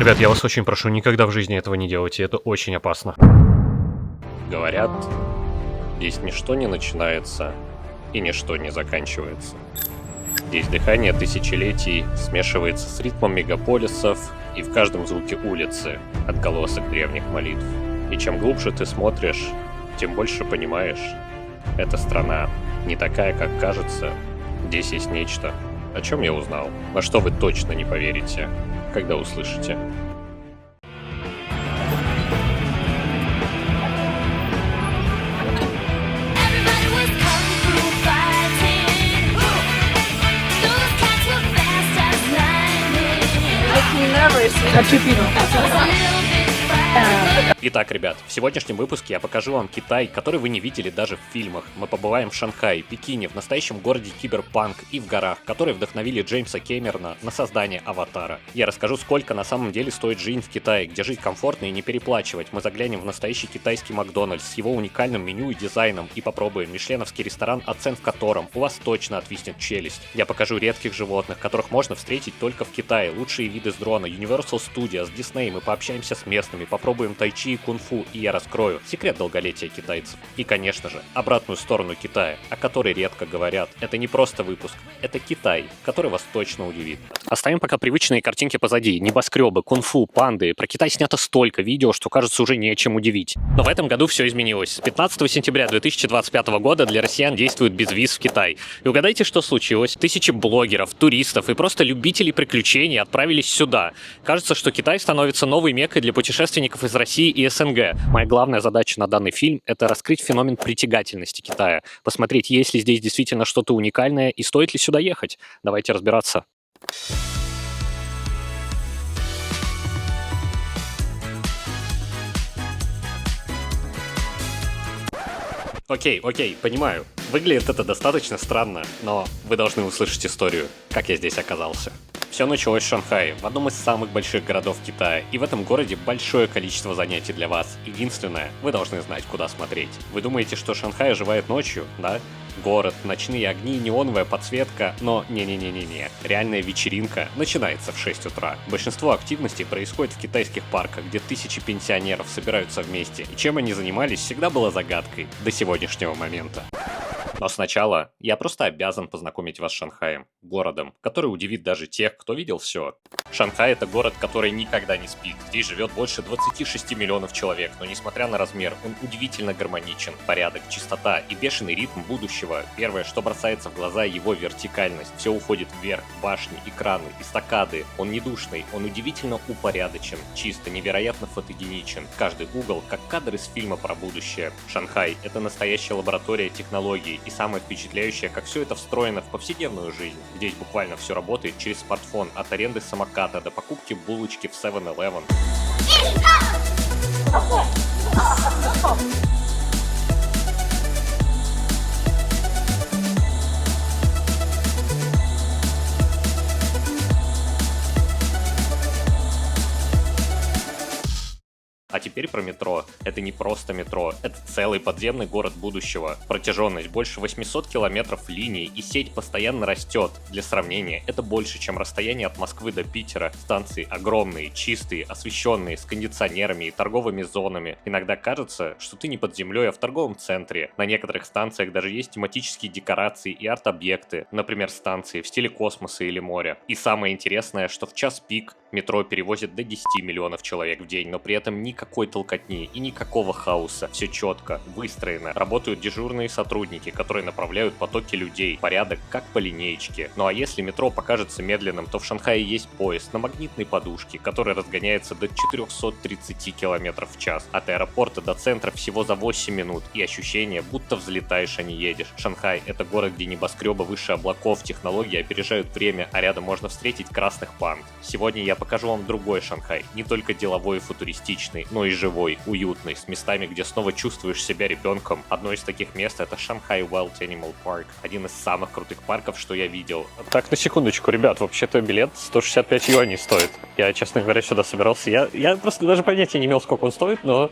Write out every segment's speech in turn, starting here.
Ребят, я вас очень прошу, никогда в жизни этого не делайте, это очень опасно. Говорят, здесь ничто не начинается и ничто не заканчивается. Здесь дыхание тысячелетий смешивается с ритмом мегаполисов и в каждом звуке улицы отголосок древних молитв. И чем глубже ты смотришь, тем больше понимаешь, эта страна не такая, как кажется. Здесь есть нечто, о чем я узнал, во что вы точно не поверите, когда услышите. Итак, ребят, в сегодняшнем выпуске я покажу вам Китай, который вы не видели даже в фильмах. Мы побываем в Шанхае, Пекине, в настоящем городе Киберпанк и в горах, которые вдохновили Джеймса Кэмерона на создание Аватара. Я расскажу, сколько на самом деле стоит жизнь в Китае, где жить комфортно и не переплачивать. Мы заглянем в настоящий китайский Макдональдс с его уникальным меню и дизайном и попробуем мишленовский ресторан, от цен в котором у вас точно отвиснет челюсть. Я покажу редких животных, которых можно встретить только в Китае, лучшие виды с дрона, Universal Studios, Disney, мы пообщаемся с местными, попробуем тайчи и кунг-фу, и я раскрою секрет долголетия китайцев. И, конечно же, обратную сторону Китая, о которой редко говорят. Это не просто выпуск, это Китай, который вас точно удивит. Оставим пока привычные картинки позади. Небоскребы, кунг-фу, панды. Про Китай снято столько видео, что кажется уже не о чем удивить. Но в этом году все изменилось. С 15 сентября 2025 года для россиян действует безвиз в Китай. И угадайте, что случилось? Тысячи блогеров, туристов и просто любителей приключений отправились сюда. Кажется, что Китай становится новой меккой для путешественников из России и СНГ. Моя главная задача на данный фильм — это раскрыть феномен притягательности Китая, посмотреть, есть ли здесь действительно что-то уникальное и стоит ли сюда ехать. Давайте разбираться. Окей, понимаю. Выглядит это достаточно странно, но вы должны услышать историю, как я здесь оказался. Все началось в Шанхае, в одном из самых больших городов Китая, и в этом городе большое количество занятий для вас. Единственное, вы должны знать, куда смотреть. Вы думаете, что Шанхай оживает ночью, да? Город, ночные огни, неоновая подсветка, но не-не-не-не-не. Реальная вечеринка начинается в 6 утра. Большинство активностей происходит в китайских парках, где тысячи пенсионеров собираются вместе, и чем они занимались, всегда было загадкой до сегодняшнего момента. Но сначала я просто обязан познакомить вас с Шанхаем, городом, который удивит даже тех, кто видел все. Шанхай — это город, который никогда не спит. Здесь живет больше 26 миллионов человек, но несмотря на размер, он удивительно гармоничен. Порядок, чистота и бешеный ритм будущего. Первое, что бросается в глаза — его вертикальность. Все уходит вверх, башни, экраны, эстакады. Он не душный, он удивительно упорядочен, чисто, невероятно фотогеничен. Каждый угол, как кадр из фильма про будущее. Шанхай — это настоящая лаборатория технологий. И самое впечатляющее, как все это встроено в повседневную жизнь. Здесь буквально все работает через смартфон, от аренды самоката до покупки булочки в 7-Eleven. А теперь про метро. Это не просто метро, это целый подземный город будущего. Протяженность больше 800 километров линий, и сеть постоянно растет. Для сравнения, это больше, чем расстояние от Москвы до Питера. Станции огромные, чистые, освещенные, с кондиционерами и торговыми зонами. Иногда кажется, что ты не под землей, а в торговом центре. На некоторых станциях даже есть тематические декорации и арт-объекты. Например, станции в стиле космоса или моря. И самое интересное, что в час пик метро перевозит до 10 миллионов человек в день, но при этом никакой толкотни и никакого хаоса. Все четко, выстроено. Работают дежурные сотрудники, которые направляют потоки людей. Порядок как по линеечке. Ну а если метро покажется медленным, то в Шанхае есть поезд на магнитной подушке, который разгоняется до 430 км в час. От аэропорта до центра всего за 8 минут. И ощущение, будто взлетаешь, а не едешь. Шанхай — это город, где небоскребы выше облаков, технологии опережают время, а рядом можно встретить красных панд. Сегодня я покажу вам другой Шанхай, не только деловой и футуристичный, но и живой, уютный, с местами, где снова чувствуешь себя ребенком. Одно из таких мест — это Шанхай Wild Animal Park, один из самых крутых парков, что я видел. Так, на секундочку, ребят, вообще-то билет 165 юаней стоит. Я, честно говоря, сюда собирался. Я просто даже понятия не имел, сколько он стоит, но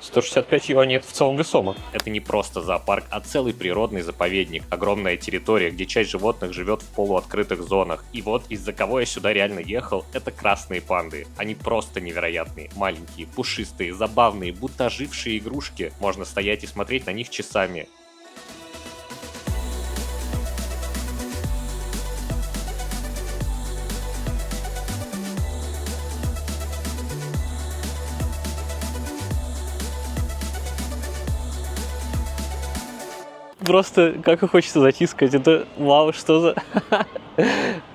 165 юаней — это в целом весомо. Это не просто зоопарк, а целый природный заповедник. Огромная территория, где часть животных живет в полуоткрытых зонах. И вот из-за кого я сюда реально ехал, это красные панды. Они просто невероятные. Маленькие, пушистые, забавные, будто ожившие игрушки. Можно стоять и смотреть на них часами. Просто как и хочется затискать, это вау, что за...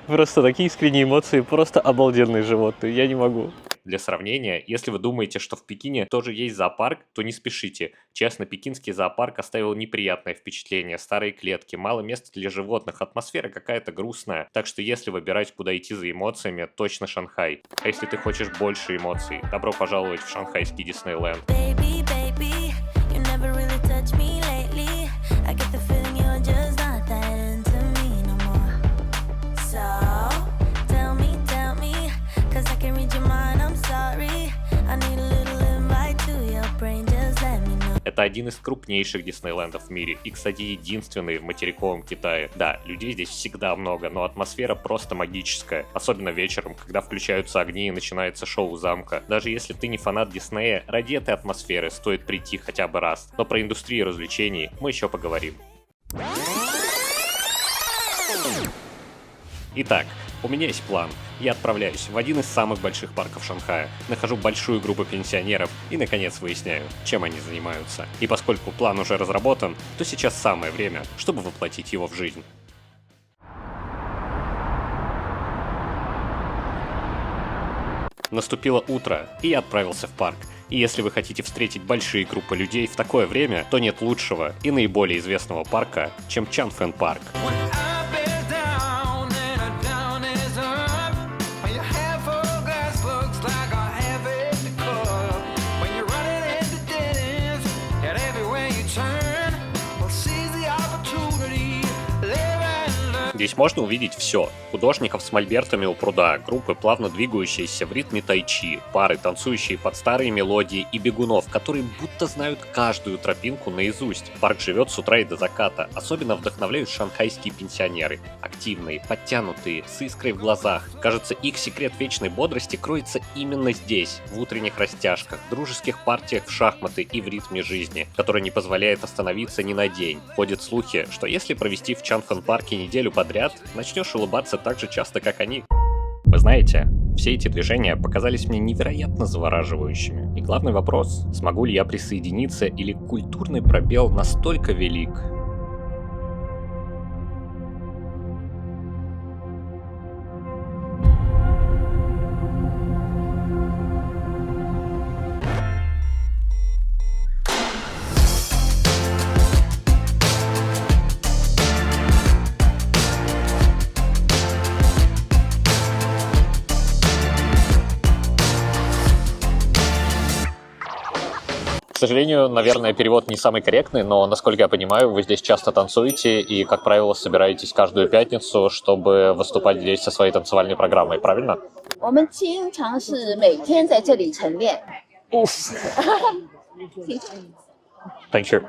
Просто такие искренние эмоции, просто обалденные животные, я не могу. Для сравнения, если вы думаете, что в Пекине тоже есть зоопарк, то не спешите. Честно, пекинский зоопарк оставил неприятное впечатление. Старые клетки, мало места для животных, атмосфера какая-то грустная. Так что если выбирать, куда идти за эмоциями, точно Шанхай. А если ты хочешь больше эмоций, добро пожаловать в шанхайский Диснейленд. Baby, baby, you never really touched me lately. I get the feeling you're just not that into me no more. So, tell me, 'cause I can read your mind, I'm sorry. I need a little invite to your brain, just let me know. Это один из крупнейших Диснейлендов в мире и, кстати, единственный в материковом Китае. Да, людей здесь всегда много, но атмосфера просто магическая. Особенно вечером, когда включаются огни и начинается шоу замка. Даже если ты не фанат Диснея, ради этой атмосферы стоит прийти хотя бы раз. Но про индустрию развлечений мы еще поговорим. Итак, у меня есть план. Я отправляюсь в один из самых больших парков Шанхая, нахожу большую группу пенсионеров и, наконец, выясняю, чем они занимаются. И поскольку план уже разработан, то сейчас самое время, чтобы воплотить его в жизнь. Наступило утро, и я отправился в парк. И если вы хотите встретить большие группы людей в такое время, то нет лучшего и наиболее известного парка, чем Чанфэн парк. Здесь можно увидеть все. Художников с мольбертами у пруда, группы, плавно двигающиеся в ритме тайчи, пары, танцующие под старые мелодии и бегунов, которые будто знают каждую тропинку наизусть. Парк живет с утра и до заката. Особенно вдохновляют шанхайские пенсионеры. Активные, подтянутые, с искрой в глазах. Кажется, их секрет вечной бодрости кроется именно здесь, в утренних растяжках, дружеских партиях в шахматы и в ритме жизни, который не позволяет остановиться ни на день. Ходят слухи, что если провести в Чанфэн парке неделю подряд, начнешь улыбаться так же часто, как они. Вы знаете, все эти движения показались мне невероятно завораживающими. И главный вопрос, смогу ли я присоединиться или культурный пробел настолько велик? К сожалению, наверное, перевод не самый корректный, но, насколько я понимаю, вы здесь часто танцуете и, как правило, собираетесь каждую пятницу, чтобы выступать здесь со своей танцевальной программой, правильно? 我们经常是每天在这里晨练。 Thank you.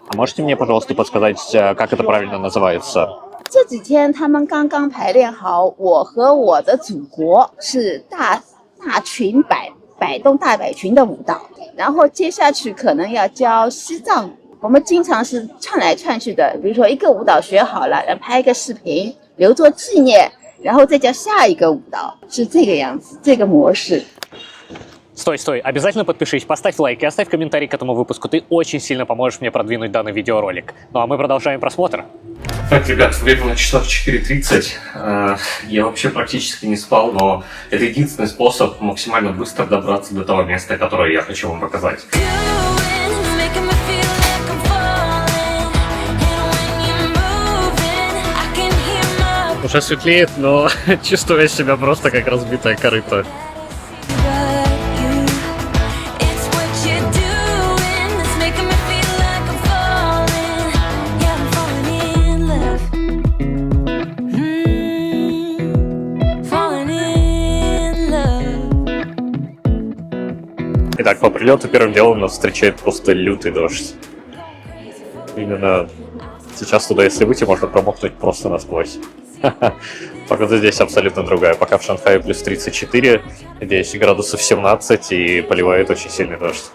А можете мне, пожалуйста, подсказать, как это правильно называется? 这几天他们刚刚排练好，我和我的祖国是大裙摆动大摆裙的舞蹈，然后接下去可能要教西藏。我们经常是串来串去的，比如说一个舞蹈学好了，然后拍一个视频留作纪念，然后再教下一个舞蹈，是这个样子，这个模式。 Стой, обязательно подпишись, поставь лайк и оставь комментарий к этому выпуску. Ты очень сильно поможешь мне продвинуть данный видеоролик. Ну а мы продолжаем просмотр. Так, ребят, время на часах 4:30. Я вообще практически не спал, но это единственный способ максимально быстро добраться до того места, которое я хочу вам показать. Уже светлеет, но чувствую себя просто как разбитая корыто. Итак, по прилету первым делом нас встречает просто лютый дождь. Именно сейчас туда, если выйти, можно промокнуть просто насквозь. Погода здесь абсолютно другая. Пока в Шанхае плюс 34, здесь градусов 17 и поливает очень сильный дождь.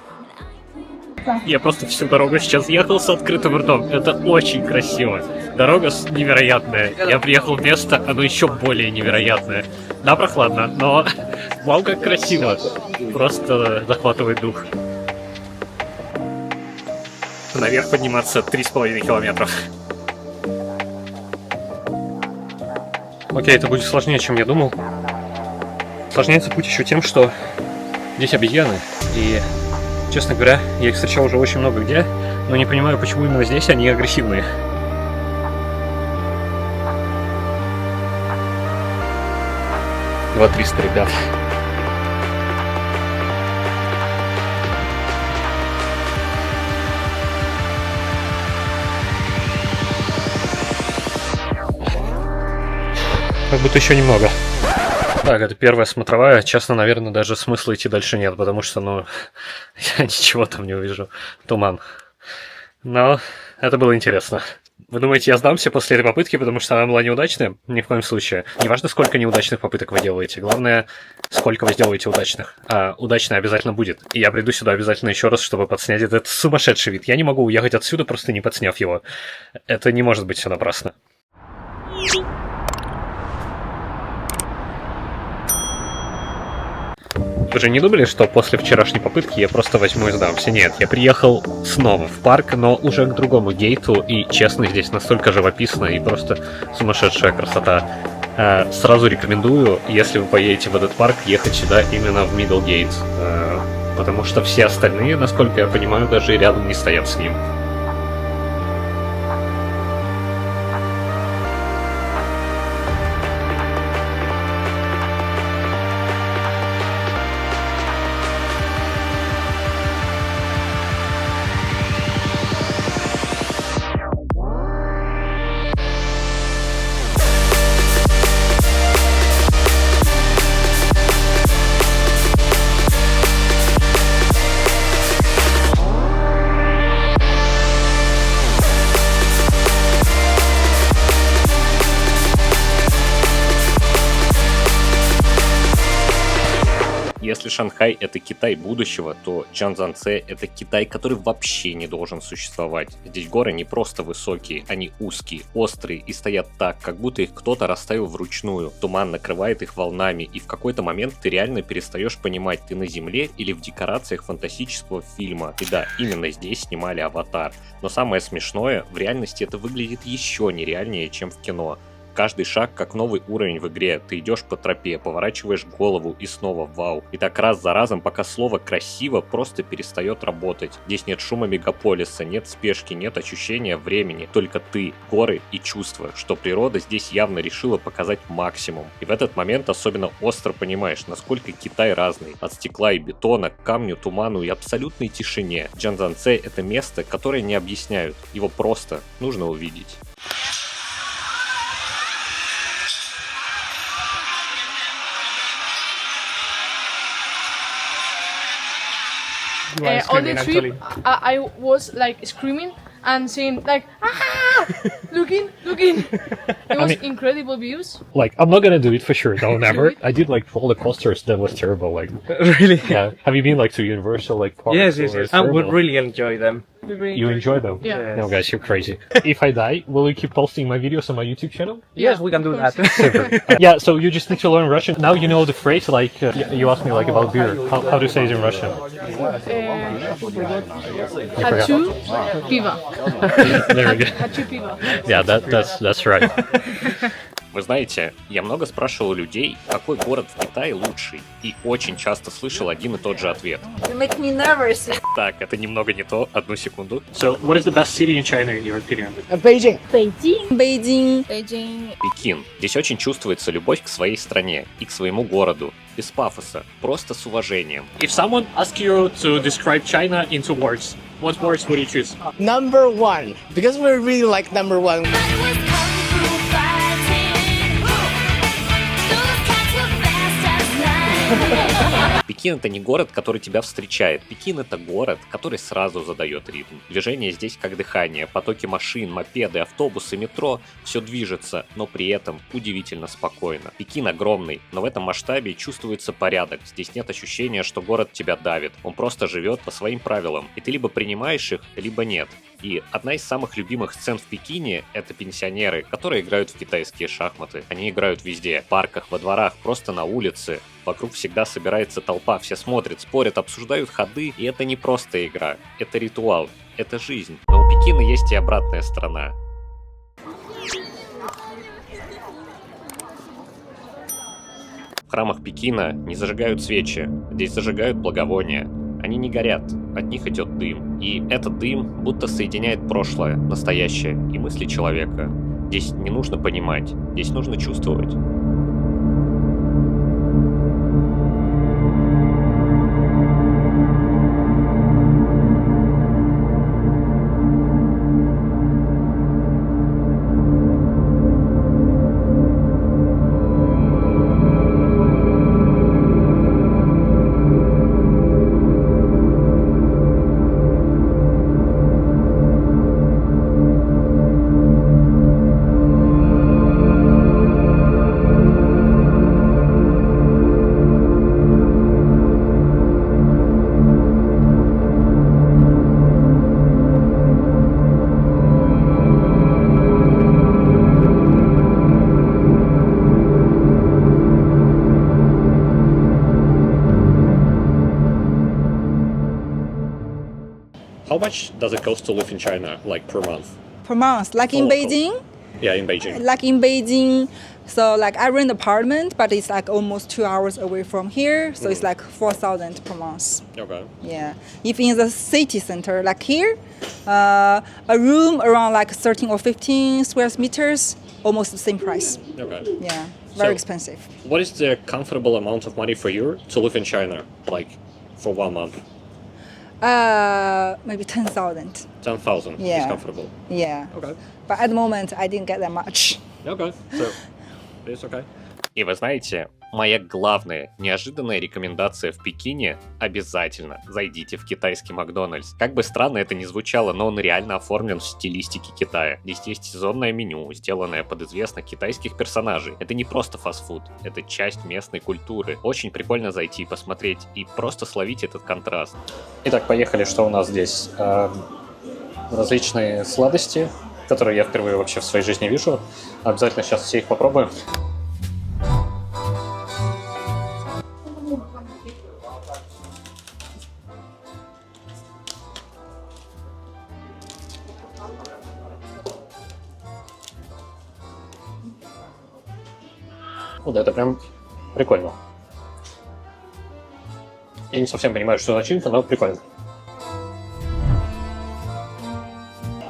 Я просто всю дорогу сейчас ехал с открытым ртом. Это очень красиво. Дорога невероятная. Я приехал в место, оно еще более невероятное. Да, прохладно, но вау, как красиво. Просто захватывает дух. Наверх подниматься 3,5 километров. Окей, это будет сложнее, чем я думал. Осложняется путь еще тем, что здесь обезьяны. И, честно говоря, я их встречал уже очень много где, но не понимаю, почему именно здесь они агрессивные. Вот 300, ребят. Как будто еще немного. Так, это первая смотровая. Честно, наверное, даже смысла идти дальше нет, потому что, ну, я ничего там не увижу. Туман. Но это было интересно. Вы думаете, я сдамся после этой попытки, потому что она была неудачная? Ни в коем случае. Неважно, сколько неудачных попыток вы делаете. Главное, сколько вы сделаете удачных. А удачно обязательно будет. И я приду сюда обязательно еще раз, чтобы подснять этот сумасшедший вид. Я не могу уехать отсюда, просто не подсняв его. Это не может быть все напрасно. Вы же не думали, что после вчерашней попытки я просто возьму и сдамся? Нет, я приехал снова в парк, но уже к другому гейту, и, честно, здесь настолько живописно и просто сумасшедшая красота. Сразу рекомендую, если вы поедете в этот парк, ехать сюда именно в Middle Gate, потому что все остальные, насколько я понимаю, даже и рядом не стоят с ним. Если Шанхай — это Китай будущего, то Чжанцзянце — это Китай, который вообще не должен существовать. Здесь горы не просто высокие, они узкие, острые и стоят так, как будто их кто-то расставил вручную. Туман накрывает их волнами, и в какой-то момент ты реально перестаешь понимать, ты на Земле или в декорациях фантастического фильма. И да, именно здесь снимали «Аватар». Но самое смешное, в реальности это выглядит еще нереальнее, чем в кино. Каждый шаг как новый уровень в игре. Ты идешь по тропе, поворачиваешь голову и снова вау. И так раз за разом, пока слово «красиво» просто перестает работать. Здесь нет шума мегаполиса, нет спешки, нет ощущения времени. Только ты, горы и чувства, что природа здесь явно решила показать максимум. И в этот момент особенно остро понимаешь, насколько Китай разный. От стекла и бетона к камню, туману и абсолютной тишине. Чжанцзянце — это место, которое не объясняют. Его просто нужно увидеть. On the trip, I was like screaming and saying like, ah, looking. It was incredible views. Like, I'm not gonna do it for sure, no, never. I did like roller coasters, that was terrible, like. Really? Yeah. Have you been like to Universal, like, parks? Yes. I would really enjoy them. You enjoy them? Yeah. No, guys, you're crazy. If I die, will you keep posting my videos on my YouTube channel? Yes, we can do that. Yeah, so you just need to learn Russian. Now you know the phrase, like, you asked me, like, about beer. How do you say it in Russian? Хочу пиво. There we go. Хочу пиво. Yeah, that's right. Вы знаете, я много спрашивал у людей, какой город в Китае лучший, и очень часто слышал один и тот же ответ. You make me nervous. Так, это немного не то, одну секунду. So, what is the best city in China, in your opinion? Beijing. Пекин. Здесь очень чувствуется любовь к своей стране и к своему городу. Без пафоса, просто с уважением. If someone asks you to describe China in 2 words, what words would you choose? Number one, because we really like number one. But it was kung fu fighting. Those cats were fast as lightning. Пекин — это не город, который тебя встречает. Пекин — это город, который сразу задает ритм. Движение здесь как дыхание, потоки машин, мопеды, автобусы, метро — все движется, но при этом удивительно спокойно. Пекин огромный, но в этом масштабе чувствуется порядок. Здесь нет ощущения, что город тебя давит. Он просто живет по своим правилам, и ты либо принимаешь их, либо нет. И одна из самых любимых сцен в Пекине — это пенсионеры, которые играют в китайские шахматы. Они играют везде — в парках, во дворах, просто на улице. Вокруг всегда собирается толпа, все смотрят, спорят, обсуждают ходы. И это не просто игра, это ритуал, это жизнь. Но у Пекина есть и обратная сторона. В храмах Пекина не зажигают свечи, здесь зажигают благовония. Они не горят, от них идет дым. И этот дым будто соединяет прошлое, настоящее и мысли человека. Здесь не нужно понимать, здесь нужно чувствовать. How much does it cost to live in China, like per month? Per month, like in Oh, Beijing. Yeah, in Beijing. Like in Beijing, so like I rent an apartment, but it's like almost 2 hours away from here, so it's like 4,000 per month. Okay. Yeah. If in the city center, like here, a room around like 13 or 15 square meters, almost the same price. Okay. Yeah, very So- expensive. What is the comfortable amount of money for you to live in China, like for 1 month? Maybe 10,000. 10,000 is Yeah. comfortable. Yeah. Okay. But at the moment, I didn't get that much. Okay. So it's okay. И вы знаете, моя главная неожиданная рекомендация в Пекине — обязательно зайдите в китайский Макдональдс. Как бы странно это ни звучало, но он реально оформлен в стилистике Китая. Здесь есть сезонное меню, сделанное под известных китайских персонажей. Это не просто фастфуд, это часть местной культуры. Очень прикольно зайти, посмотреть и просто словить этот контраст. Итак, поехали, что у нас здесь? Различные сладости, которые я впервые вообще в своей жизни вижу. Обязательно сейчас все их попробуем. Ну да, это прям прикольно. Я не совсем понимаю, что за начинка, но прикольно.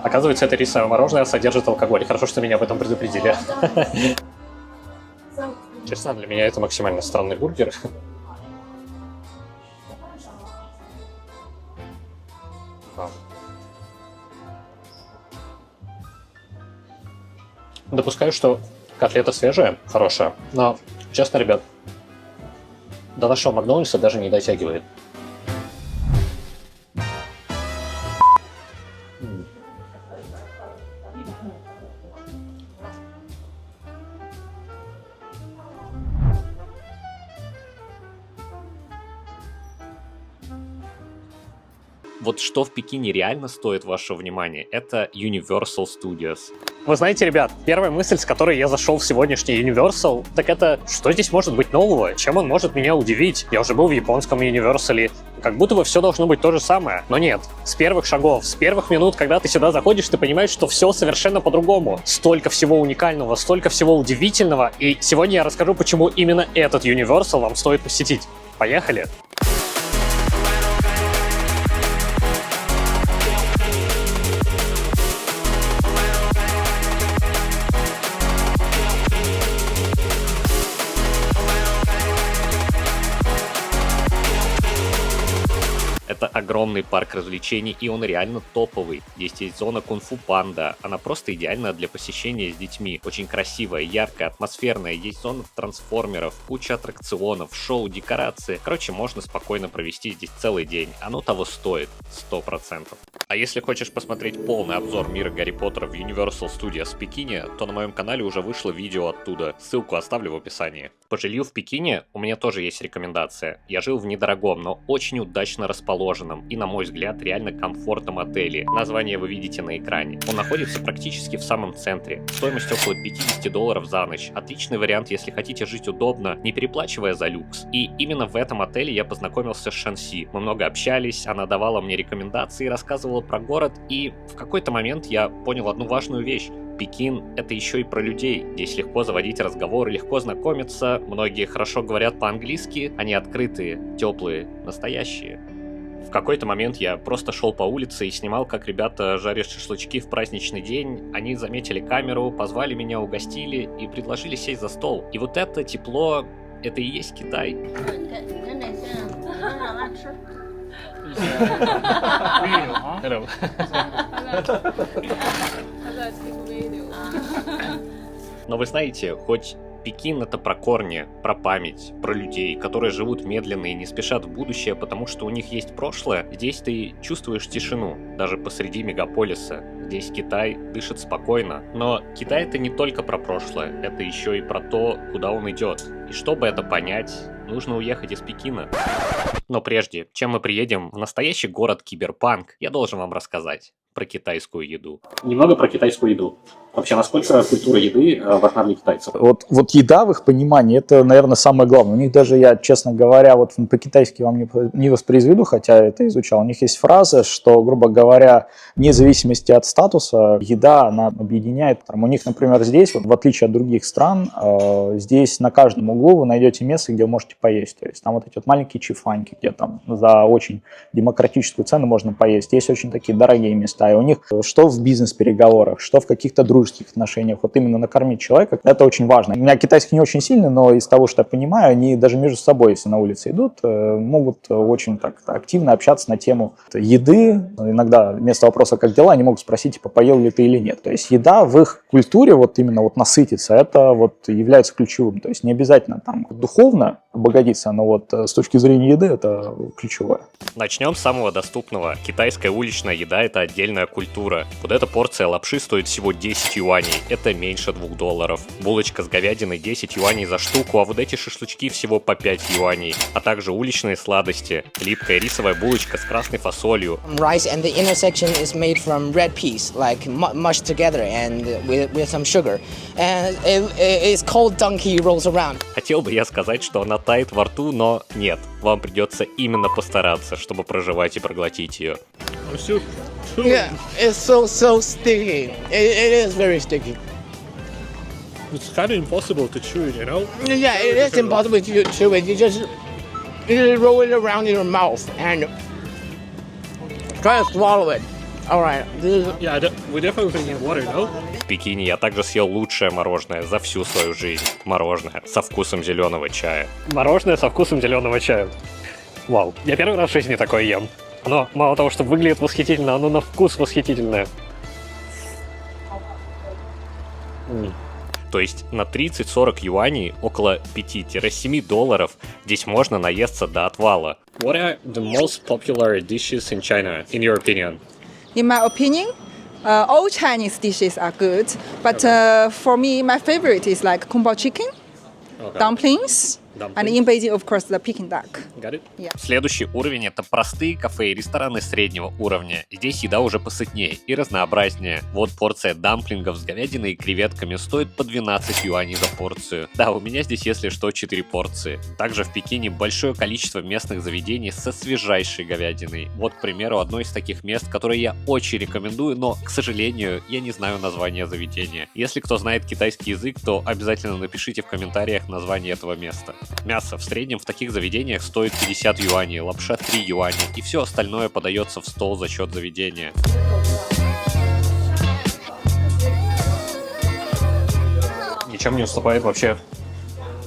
Оказывается, это рисовое мороженое содержит алкоголь. Хорошо, что меня об этом предупредили. Честно, для меня это максимально странный бургер. Допускаю, что котлета свежая, хорошая, но, честно, ребят, до нашего Макдональдса даже не дотягивает. Вот что в Пекине реально стоит вашего внимания, это Universal Studios. Вы знаете, ребят, первая мысль, с которой я зашел в сегодняшний Universal, так это, что здесь может быть нового? Чем он может меня удивить? Я уже был в японском Universal, как будто бы все должно быть то же самое. Но нет, с первых шагов, с первых минут, когда ты сюда заходишь, ты понимаешь, что все совершенно по-другому. Столько всего уникального, столько всего удивительного. И сегодня я расскажу, почему именно этот Universal вам стоит посетить. Поехали! Это Это огромный парк развлечений, и он реально топовый. Здесь есть зона кунг-фу панда, она просто идеальна для посещения с детьми. Очень красивая, яркая, атмосферная, есть зона трансформеров, куча аттракционов, шоу, декорации. Короче, можно спокойно провести здесь целый день. Оно того стоит, 100%. А если хочешь посмотреть полный обзор мира Гарри Поттера в Universal Studios в Пекине, то на моем канале уже вышло видео оттуда. Ссылку оставлю в описании. По жилью в Пекине у меня тоже есть рекомендация. Я жил в недорогом, но очень удачно расположенном и, на мой взгляд, реально комфортном отеле. Название вы видите на экране. Он находится практически в самом центре. Стоимость около $50 за ночь. Отличный вариант, если хотите жить удобно, не переплачивая за люкс. И именно в этом отеле я познакомился с Шанси. Мы много общались, она давала мне рекомендации, рассказывала про город, и в какой-то момент я понял одну важную вещь. Пекин — это еще и про людей. Здесь легко заводить разговоры, легко знакомиться. Многие хорошо говорят по-английски. Они открытые, теплые, настоящие. В какой-то момент я просто шел по улице и снимал, как ребята жарят шашлычки в праздничный день. Они заметили камеру, позвали меня, угостили и предложили сесть за стол. И вот это тепло, это и есть Китай. Hello. Но вы знаете, хоть Пекин — это про корни, про память, про людей, которые живут медленно и не спешат в будущее, потому что у них есть прошлое, здесь ты чувствуешь тишину, даже посреди мегаполиса. Здесь Китай дышит спокойно. Но Китай — это не только про прошлое, это еще и про то, куда он идет. И чтобы это понять, нужно уехать из Пекина. Но прежде, чем мы приедем в настоящий город Киберпанк, я должен вам рассказать про китайскую еду. Немного про китайскую еду. Вообще, насколько культура еды важна для китайцев? Вот еда в их понимании, это, наверное, самое главное. У них даже, я, честно говоря, вот по-китайски вам не воспроизведу, хотя это изучал. У них есть фраза, что, грубо говоря, вне зависимости от статуса, еда, она объединяет. У них, например, здесь, вот, в отличие от других стран, здесь на каждом углу вы найдете место, где вы можете поесть. То есть там вот эти вот маленькие чифаньки, где там за очень демократическую цену можно поесть. Есть очень такие дорогие места. И у них что в бизнес-переговорах, что в каких-то дружеских отношениях, вот именно накормить человека, это очень важно. У меня китайский не очень сильный, но из того, что я понимаю, они даже между собой, если на улице идут, могут очень так активно общаться на тему еды. Иногда вместо вопроса «как дела?» они могут спросить, типа, поел ли ты или нет. То есть еда в их культуре, вот именно вот насытиться, это вот является ключевым. То есть не обязательно там духовно обогатиться, но вот с точки зрения еды это ключевое. Начнем с самого доступного. Китайская уличная еда — это отдельная культура. Вот эта порция лапши стоит всего 10 юаней, это меньше $2. Булочка с говядиной 10 юаней за штуку, а вот эти шашлычки всего по 5 юаней. А также уличные сладости. Липкая рисовая булочка с красной фасолью. Rice and the intersection is made from red peas, like mushed together and with some sugar. And it's called donkey rolls around. Хотел бы я сказать, что она тает во рту, но нет. Вам придется именно постараться, чтобы прожевать и проглотить ее. Yeah, it's so sticky. It is very sticky. It's kind of impossible to chew, you know? Yeah, it is impossible to chew it. You just roll it around in your mouth and try to swallow it. All right. Yeah, we definitely need water, no? В Пекине я также съел лучшее мороженое за всю свою жизнь. Мороженое со вкусом зеленого чая. Мороженое со вкусом зеленого чая. Вау, я первый раз в жизни такое ем. Оно мало того, что выглядит восхитительно, оно на вкус восхитительное. То есть на 30-40 юаней, около $5-7, здесь можно наесться до отвала. What are the most popular dishes in China, in your opinion? In my opinion, all Chinese dishes are good, but for me, my favorite is like kung pao chicken, dumplings, and in Beijing, of course, the Peking duck. Got it? Yeah. Следующий уровень — это простые кафе и рестораны среднего уровня. Здесь еда уже посытнее и разнообразнее. Вот порция дамплингов с говядиной и креветками стоит по 12 юаней за порцию. Да, у меня здесь, если что, 4 порции. Также в Пекине большое количество местных заведений со свежайшей говядиной. Вот, к примеру, одно из таких мест, которое я очень рекомендую, но, к сожалению, я не знаю название заведения. Если кто знает китайский язык, то обязательно напишите в комментариях название этого места. Мясо в среднем в таких заведениях стоит 50 юаней, лапша 3 юаня, и все остальное подается в стол за счет заведения. Ничем не уступает вообще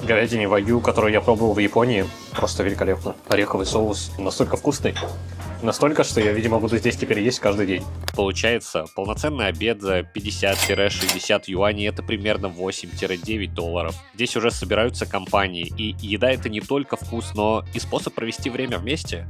говядине вагю, которую я пробовал в Японии. Просто великолепно. Ореховый соус настолько вкусный. Настолько, что я, видимо, буду здесь теперь есть каждый день. Получается, полноценный обед за 50-60 юаней — это примерно 8-9 долларов. Здесь уже собираются компании, и еда — это не только вкус, но и способ провести время вместе.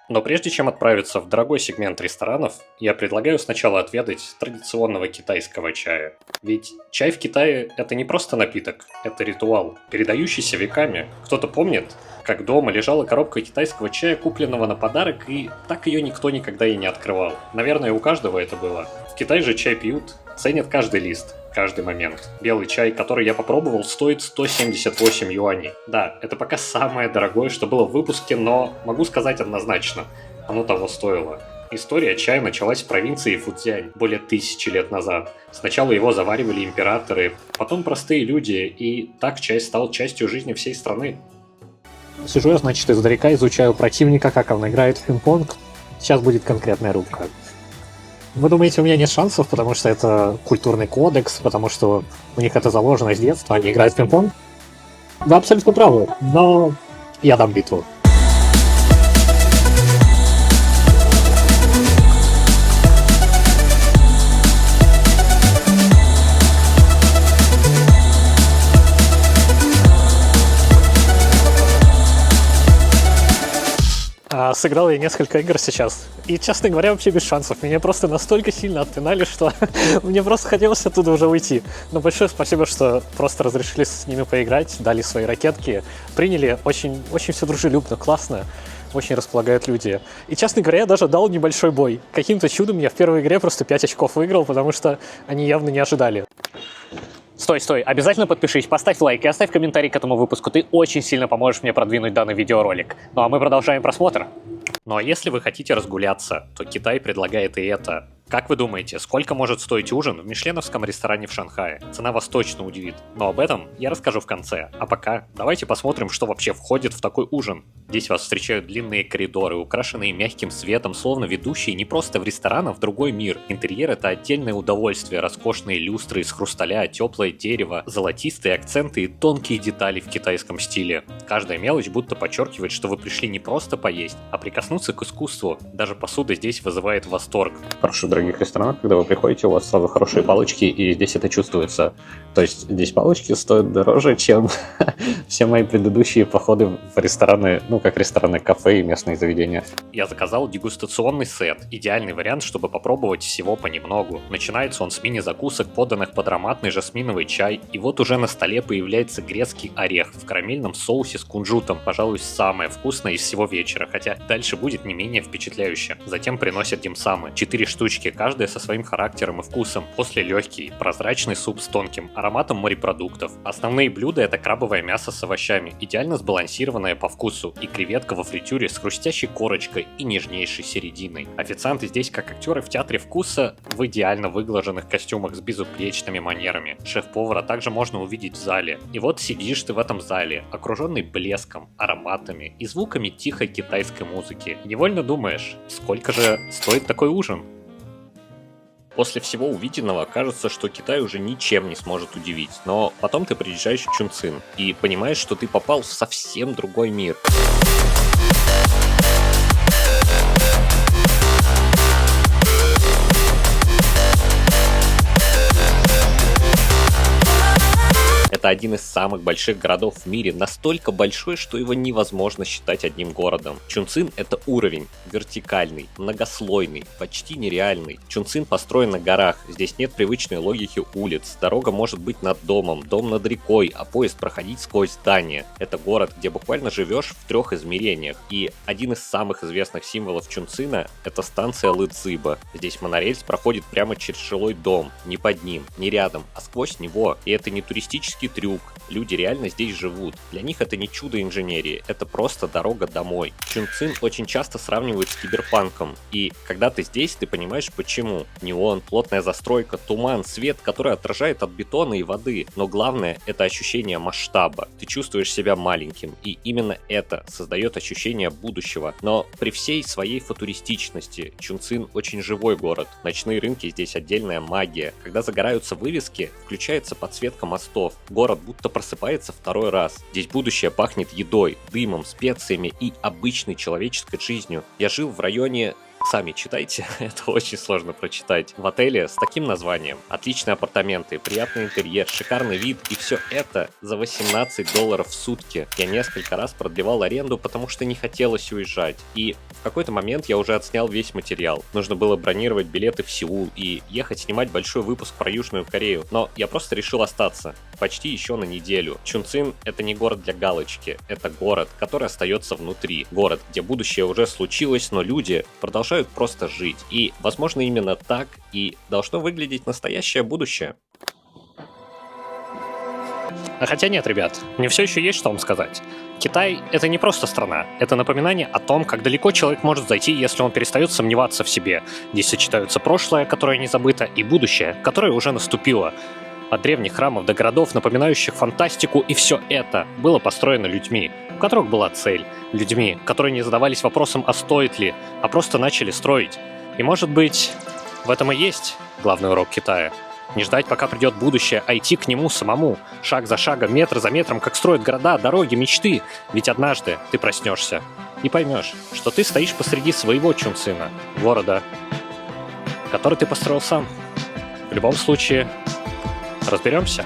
Но прежде чем отправиться в дорогой сегмент ресторанов, я предлагаю сначала отведать традиционного китайского чая. Ведь чай в Китае – это не просто напиток, это ритуал, передающийся веками. Кто-то помнит, как дома лежала коробка китайского чая, купленного на подарок, и так ее никто никогда и не открывал. Наверное, у каждого это было. В Китае же чай пьют, ценят каждый лист, каждый момент. Белый чай, который я попробовал, стоит 178 юаней. Да, это пока самое дорогое, что было в выпуске, но могу сказать однозначно, оно того стоило. История чая началась в провинции Фуцзянь более 1000 лет назад. Сначала его заваривали императоры, потом простые люди, и так чай стал частью жизни всей страны. Сижу я, значит, издалека изучаю противника, как он играет в пинг-понг. Сейчас будет конкретная рубка. Вы думаете, у меня нет шансов, потому что это культурный кодекс, потому что у них это заложено с детства, они играют в пинг-понг? Вы абсолютно правы, но я дам битву. Сыграл я несколько игр сейчас, и, честно говоря, вообще без шансов. Меня просто настолько сильно отпинали, что мне просто хотелось оттуда уже уйти. Но большое спасибо, что просто разрешили с ними поиграть, дали свои ракетки, приняли очень, очень все дружелюбно, классно, очень располагают люди. И, честно говоря, я даже дал небольшой бой. Каким-то чудом я в первой игре просто 5 очков выиграл, потому что они явно не ожидали. Стой, обязательно подпишись, поставь лайк и оставь комментарий к этому выпуску, ты очень сильно поможешь мне продвинуть данный видеоролик. Ну а мы продолжаем просмотр. Ну а если вы хотите разгуляться, то Китай предлагает и это. Как вы думаете, сколько может стоить ужин в мишленовском ресторане в Шанхае? Цена вас точно удивит, но об этом я расскажу в конце. А пока давайте посмотрим, что вообще входит в такой ужин. Здесь вас встречают длинные коридоры, украшенные мягким светом, словно ведущие не просто в ресторан, а в другой мир. Интерьер — это отдельное удовольствие, роскошные люстры из хрусталя, теплое дерево, золотистые акценты и тонкие детали в китайском стиле. Каждая мелочь будто подчеркивает, что вы пришли не просто поесть, а прикоснуться к искусству. Даже посуда здесь вызывает восторг. Хорошо, дорогих ресторанах, когда вы приходите, у вас сразу хорошие палочки, и здесь это чувствуется. То есть здесь палочки стоят дороже, чем все мои предыдущие походы в рестораны, ну как рестораны, кафе и местные заведения. Я заказал дегустационный сет, идеальный вариант, чтобы попробовать всего понемногу. Начинается он с мини-закусок, поданных под ароматный жасминовый чай, и вот уже на столе появляется грецкий орех в карамельном соусе с кунжутом, пожалуй, самое вкусное из всего вечера, хотя дальше будет не менее впечатляюще. Затем приносят димсамы, 4 штучки, каждая со своим характером и вкусом. После легкий, прозрачный суп с тонким ароматом морепродуктов. Основные блюда — это крабовое мясо с овощами, идеально сбалансированное по вкусу, и креветка во фритюре с хрустящей корочкой и нежнейшей серединой. Официанты здесь как актеры в театре вкуса в идеально выглаженных костюмах с безупречными манерами. Шеф-повара также можно увидеть в зале. И вот сидишь ты в этом зале, окруженный блеском, ароматами и звуками тихой китайской музыки. И невольно думаешь, сколько же стоит такой ужин? После всего увиденного кажется, что Китай уже ничем не сможет удивить, но потом ты приезжаешь в Чунцин и понимаешь, что ты попал в совсем другой мир. Это один из самых больших городов в мире, настолько большой, что его невозможно считать одним городом. Чунцин — это уровень, вертикальный, многослойный, почти нереальный. Чунцин построен на горах, здесь нет привычной логики улиц, дорога может быть над домом, дом над рекой, а поезд проходить сквозь здания. Это город, где буквально живешь в 3 измерениях. И один из самых известных символов Чунцина — это станция Лыцзыба. Здесь монорельс проходит прямо через жилой дом, не под ним, не рядом, а сквозь него. И это не туристический трюк. Люди реально здесь живут. Для них это не чудо инженерии, это просто дорога домой. Чунцин очень часто сравнивают с киберпанком. И когда ты здесь, ты понимаешь почему. Неон, плотная застройка, туман, свет, который отражает от бетона и воды. Но главное — это ощущение масштаба. Ты чувствуешь себя маленьким. И именно это создает ощущение будущего. Но при всей своей футуристичности Чунцин очень живой город. Ночные рынки здесь отдельная магия. Когда загораются вывески, включается подсветка мостов. город будто просыпается второй раз. Здесь будущее пахнет едой, дымом, специями и обычной человеческой жизнью. Я жил в районе... Сами читайте, это очень сложно прочитать. В отеле с таким названием. Отличные апартаменты, приятный интерьер, шикарный вид, и все это за $18 в сутки. Я несколько раз продлевал аренду, потому что не хотелось уезжать. И в какой-то момент я уже отснял весь материал. Нужно было бронировать билеты в Сеул и ехать снимать большой выпуск про Южную Корею. Но я просто решил остаться. Почти еще на неделю. Чунцин — это не город для галочки, это город, который остается внутри. Город, где будущее уже случилось, но люди продолжают просто жить. И, возможно, именно так и должно выглядеть настоящее будущее. А хотя нет, ребят, мне все еще есть что вам сказать. Китай — это не просто страна, это напоминание о том, как далеко человек может зайти, если он перестает сомневаться в себе. Здесь сочетаются прошлое, которое не забыто, и будущее, которое уже наступило. От древних храмов до городов, напоминающих фантастику, и все это было построено людьми, у которых была цель. Людьми, которые не задавались вопросом, а стоит ли, а просто начали строить. И может быть, в этом и есть главный урок Китая. Не ждать, пока придет будущее, а идти к нему самому, шаг за шагом, метр за метром, как строят города, дороги, мечты. Ведь однажды ты проснешься и поймешь, что ты стоишь посреди своего Чунцина, города, который ты построил сам. В любом случае, разберемся.